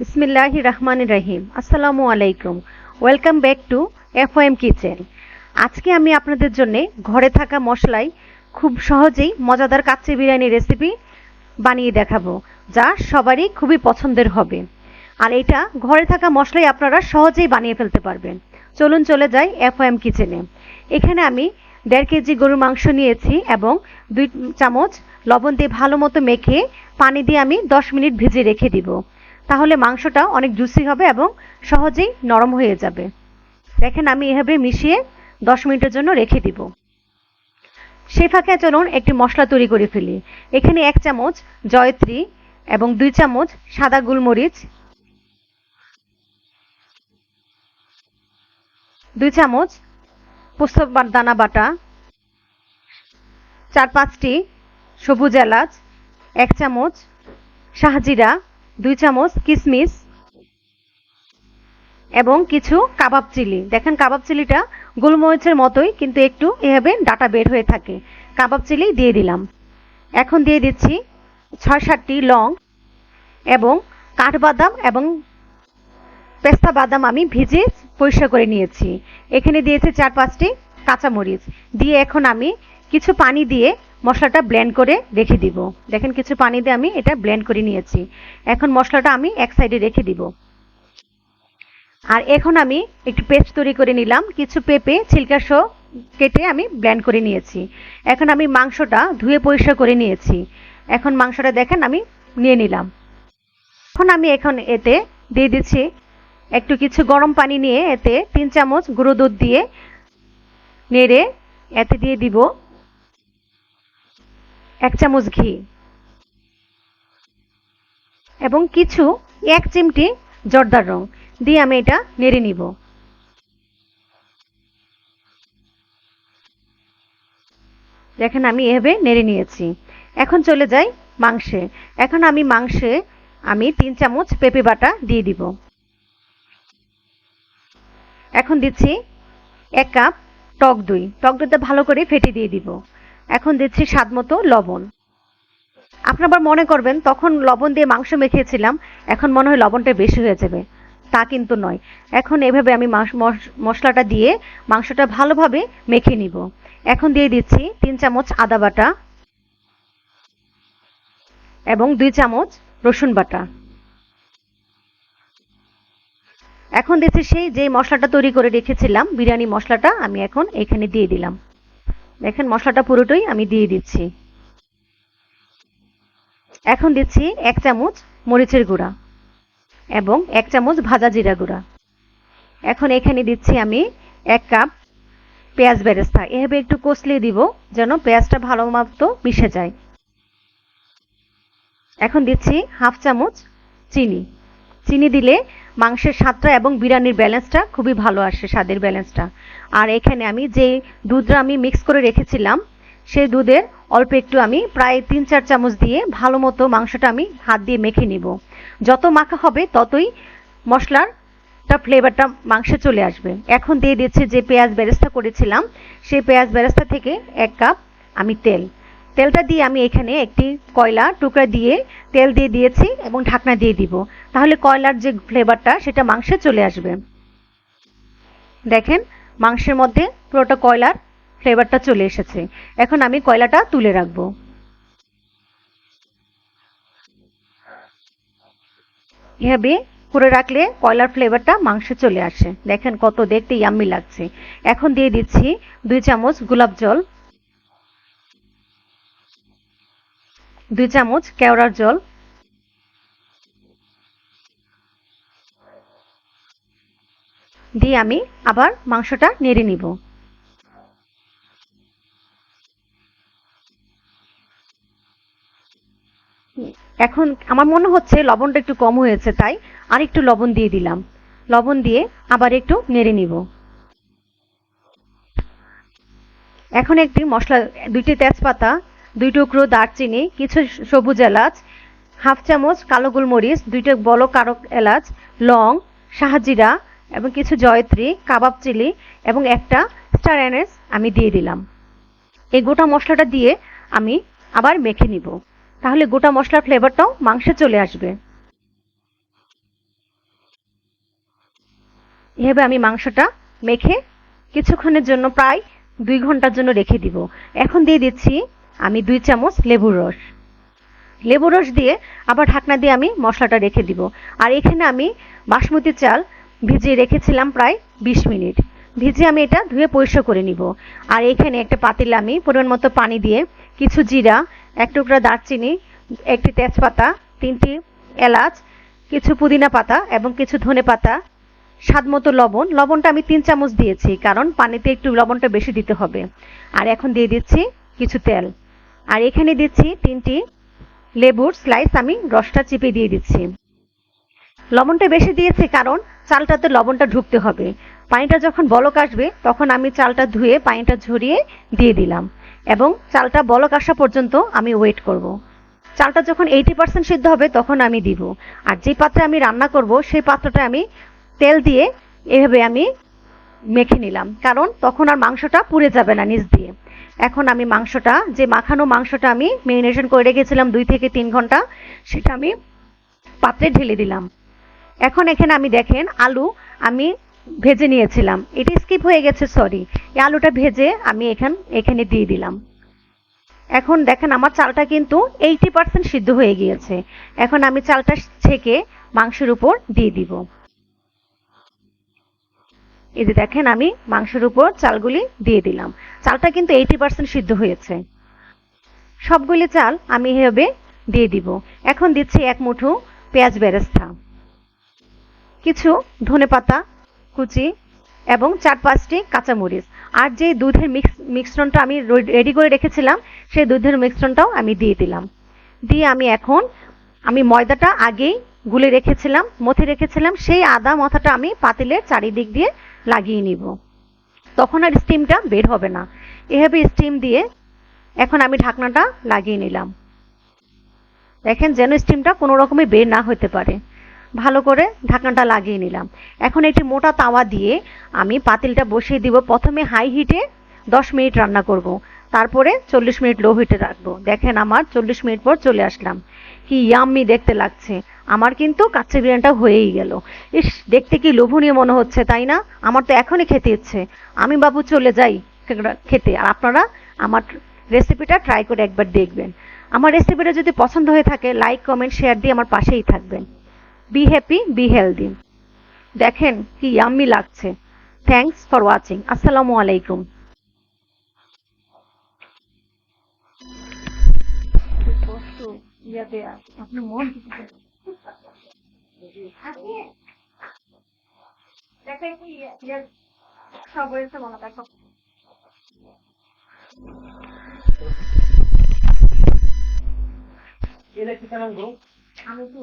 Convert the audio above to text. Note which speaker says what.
Speaker 1: বিসমিল্লাহির রহমানির রহিম। আসসালামু আলাইকুম। Welcome back to FOM kitchen. আজকে আমি আপনাদের জন্য ঘরে থাকা মশলায় খুব সহজেই মজাদার কাচ্চি বিরিয়ানি রেসিপি বানিয়ে দেখাবো, যা সবারই খুবই পছন্দের হবে। আর এটা ঘরে থাকা মশলাই আপনারা সহজেই বানিয়ে ফেলতে পারবেন। চলুন চলে যাই এফওএম কিচেনে। এখানে আমি 1.5 কেজি গরুর মাংস নিয়েছি এবং 2 চামচ লবণ দিয়ে ভালো মতো মেখে পানি দিয়ে আমি 10 মিনিট ভিজিয়ে রেখে দিব। তাহলে মাংসটা অনেক জুসি হবে এবং সহজেই নরম হয়ে যাবে। দেখেন আমি এভাবে মিশিয়ে 10 মিনিটের জন্য রেখে দিব। সেই ফাঁকে চলুন একটি মশলা তৈরি করে ফেলি। এখানে 1 চামচ জয়ত্রী এবং 2 চামচ সাদা গোলমরিচ, 2 চামচ পোস্ত দানা বাটা, 4-5টি সবুজ এলাচ, 1 চামচ শাহজিরা, 2 চামচ কিশমিশ এবং কিছু কাবাব চিলি। দেখেন কাবাব চিলিটা গোলমরিচের মতোই, কিন্তু একটু এভাবে ডাটা বের হয়ে থাকে। কাবাব চিলি দিয়ে দিলাম। এখন দিয়ে দিচ্ছি 6-7টি লং এবং কাঠবাদাম এবং পেস্তা বাদাম আমি ভিজিয়ে পরিষ্কার করে নিয়েছি। এখানে দিয়েছি 4-5টি কাঁচামরিচ দিয়ে এখন আমি কিছু পানি দিয়ে মশলাটা ব্লেন্ড করে রেখে দিব। দেখেন কিছু পানি দিয়ে আমি এটা ব্লেন্ড করে নিয়েছি। এখন মশলাটা আমি এক সাইডে রেখে দিব। আর এখন আমি একটু পেস্ট তৈরি করে নিলাম। কিছু পেঁপে ছিলকা সহ কেটে আমি ব্লেন্ড করে নিয়েছি। এখন আমি মাংসটা ধুয়ে পরিষ্কার করে নিয়েছি। এখন মাংসটা দেখেন আমি নিয়ে নিলাম। এখন আমি এতে দিয়ে দিচ্ছি একটু কিছু গরম পানি নিয়ে এতে 3 চামচ গুঁড়ো দুধ দিয়ে নেড়ে এতে দিয়ে দিব 1 চামচ ঘি এবং কিছু 1 চিমটি জর্দার রং দিয়ে আমি এটা নেড়ে নিব। দেখেন আমি এভাবে নেড়ে নিয়েছি। এখন চলে যাই মাংসে। এখন আমি মাংসে 3 চামচ পেঁপে বাটা দিয়ে দিব। এখন দিচ্ছি 1 কাপ টক দই। টক দইটা ভালো করে ফেটে দিয়ে দিব। এখন দিচ্ছি স্বাদ মতো লবণ। আপনারা আবার মনে করবেন তখন লবণ দিয়ে মাংস মেখেছিলাম, এখন মনে হয় লবণটা বেশি হয়ে যাবে। তা কিন্তু নয়। এখন এভাবে আমি মশলাটা দিয়ে মাংসটা ভালোভাবে মেখে নিব। এখন দিয়ে দিচ্ছি 3 চামচ আদা বাটা এবং 2 চামচ রসুন বাটা। এখন দিচ্ছি সেই যে মশলাটা তৈরি করে রেখেছিলাম, বিরিয়ানি মশলাটা আমি এখন এখানে দিয়ে দিলাম। দেখেন মশলাটা পুরোটাই আমি দিয়ে দিচ্ছি। এখন দিচ্ছি 1 চামচ মরিচের গুঁড়া এবং 1 চামচ ভাজা জিরা গুঁড়া। এখন এখানে দিচ্ছি আমি 1 কাপ পেঁয়াজ বেরেস্তা। এভাবে একটু কষলিয়ে দিব যেন পেঁয়াজটা ভালো মতো মিশে যায়। এখন দিচ্ছি 1/2 চামচ চিনি। চিনি দিলে মাংসের স্বাদটা এবং বিরিয়ানির ব্যালেন্সটা খুবই ভালো আসে, স্বাদের ব্যালেন্সটা। আর এখানে আমি যে দুধটা আমি মিক্স করে রেখেছিলাম, সেই দুধের অল্প একটু আমি প্রায় 3-4 চামচ দিয়ে ভালো মতো মাংসটা আমি হাত দিয়ে মেখে নিব। যত মাখা হবে ততই মশলার ফ্লেভারটা মাংসে চলে আসবে। এখন দিয়ে দিচ্ছি যে পেঁয়াজ বেরেস্তা করেছিলাম, সেই পেঁয়াজ বেরেস্তা থেকে 1 কাপ আমি তেলটা দিয়ে আমি এখানে একটি কয়লা টুকরা দিয়ে তেল দিয়ে দিয়েছি এবং ঢাকনা দিয়ে দিব। তাহলে কয়লার যে ফ্লেভারটা সেটা মাংসে চলে আসবে। দেখেন মাংসের মধ্যে পুরোটা কয়লার ফ্লেভারটা চলে এসেছে। এখন আমি কয়লাটা তুলে রাখবো। এভাবে করে রাখলে কয়লার ফ্লেভারটা মাংসে চলে আসে। দেখেন কত দেখতে ইয়াম্মি লাগছে। এখন দিয়ে দিচ্ছি 2 চামচ গোলাপ জল, 2 চামচ কেওড়ার জল দিয়ে আমি আবার মাংসটা নেড়ে নিব। এখন আমার মনে হচ্ছে লবণটা একটু কম হয়েছে, তাই আর একটু লবণ দিয়ে দিলাম। লবণ দিয়ে আবার একটু নেড়ে নিব। এখন একটি মশলা 2টি তেজপাতা, 2 টুকরো দারচিনি, কিছু সবুজ এলাচ, 1/2 চামচ কালো গোলমরিচ, 2টা বড় কালো এলাচ, লং, শাহজিরা এবং কিছু জয়ত্রী, কাবাব চিলি এবং একটা স্টার অ্যানিস আমি দিয়ে দিলাম। এই গোটা মশলাটা দিয়ে আমি আবার মেখে নিব। তাহলে গোটা মশলার ফ্লেভারটাও মাংসে চলে আসবে। এভাবে আমি মাংসটা মেখে কিছুক্ষণের জন্য প্রায় 2 ঘন্টার জন্য রেখে দিব। এখন দিয়ে দিচ্ছি আমি 2 চামচ লেবুর রস। লেবুর রস দিয়ে আবার ঢাকনা দিয়ে আমি মশলাটা রেখে দিব। আর এখানে আমি বাসমতি চাল ভিজিয়ে রেখেছিলাম প্রায় 20 মিনিট। ভিজিয়ে আমি এটা ধুয়ে পরিষ্কার করে নিব। আর এখানে একটা পাতিলে আমি পরিমাণ মতো পানি দিয়ে কিছু জিরা, 1 টুকরা দারচিনি, 1টি তেজপাতা, 3টি এলাচ, কিছু পুদিনা পাতা এবং কিছু ধনে পাতা, স্বাদ মতো লবণ। লবণটা আমি 3 চামচ দিয়েছি, কারণ পানিতে একটু লবণটা বেশি দিতে হবে। আর এখন দিয়ে দিচ্ছি কিছু তেল। আর এখানে দিচ্ছি 3টি লেবুর স্লাইস, আমি রসটা চিপে দিয়ে দিচ্ছি। লবণটা বেশি দিয়েছি কারণ চালটাতে লবণটা ঢুকতে হবে। পানিটা যখন বলক আসবে তখন আমি চালটা ধুয়ে পানিটা ঝরিয়ে দিয়ে দিলাম এবং চালটা বলক আসা পর্যন্ত আমি ওয়েট করব। চালটা যখন 80% সিদ্ধ হবে তখন আমি দিব। আর যে পাত্রে আমি রান্না করব সেই পাত্রটা আমি তেল দিয়ে এভাবে আমি মেখে নিলাম, কারণ তখন আর মাংসটা পুড়ে যাবে না নিচ দিয়ে। এখন আমি মাংসটা, যে মাখানো মাংসটা আমি মেরিনেশন করে রেখেছিলাম 2 থেকে 3 ঘন্টা, সেটা আমি পাত্রে ঢেলে দিলাম। এখন এখানে আমি দেখেন আলু আমি ভেজে নিয়েছিলাম, এটি স্কিপ হয়ে গেছে, সরি। এই আলুটা ভেজে আমি এখানে দিয়ে দিলাম। এখন দেখেন আমার চালটা কিন্তু 80% সিদ্ধ হয়ে গিয়েছে। এখন আমি চালটা ছেঁকে মাংসের উপর দিয়ে দিব। এই যে দেখেন আমি মাংসের উপর চালগুলি দিয়ে দিলাম। চালটা কিন্তু 80% সিদ্ধ হয়েছে। সবগুলি চাল আমি এভাবে দিয়ে দিব। এখন দিচ্ছি 1 মুঠো পেঁয়াজ বেরেস্তা, কিছু ধনেপাতা কুচি এবং 4-5টি কাঁচামরিচ। আর যে দুধের মিশ্রণটা আমি রেডি করে রেখেছিলাম সেই দুধের মিশ্রণটাও আমি দিয়ে দিলাম। দিয়ে আমি ময়দাটা আগেই গুলে রেখেছিলাম, মথে রেখেছিলাম, সেই আদা মথাটা আমি পাতিলের চারিদিক দিয়ে লাগিয়ে নিব। তখন আর স্টিমটা বের হবে না। এভাবে স্টিম দিয়ে এখন আমি ঢাকনাটা লাগিয়ে নিলাম। দেখেন যেন স্টিমটা কোনো রকমে বের না হতে পারে। ভালো করে ঢাকনাটা লাগিয়ে নিলাম। এখন একটি মোটা তাওয়া দিয়ে আমি পাতিলটা বসিয়ে দিব। প্রথমে হাই হিটে 10 মিনিট রান্না করব, তারপরে 40 মিনিট লো হিটে রাখবো। দেখেন আমার 40 মিনিট পর চলে আসলাম। কি ইয়াম্মি দেখতে লাগছে। আমার কিন্তু কাচ্চি বিরিয়ানিটা হয়েই গেল। ইস, দেখতে কি লোভনীয় মনে হচ্ছে, তাই না? আমার তো এখনই খেতে ইচ্ছে। আমি বাবু চলে যাই খেতে। আর আপনারা আমার রেসিপিটা ট্রাই করে একবার দেখবেন। আমার রেসিপিটা যদি পছন্দ হয়ে থাকে লাইক, কমেন্ট, শেয়ার দিয়ে আমার পাশেই থাকবেন। Be happy, be healthy. দেখেন কি ইয়াম্মি লাগছে। Thanks for watching. আসসালামু আলাইকুম। আপনার মন সব হয়েছে মনে দেখো। আমি তো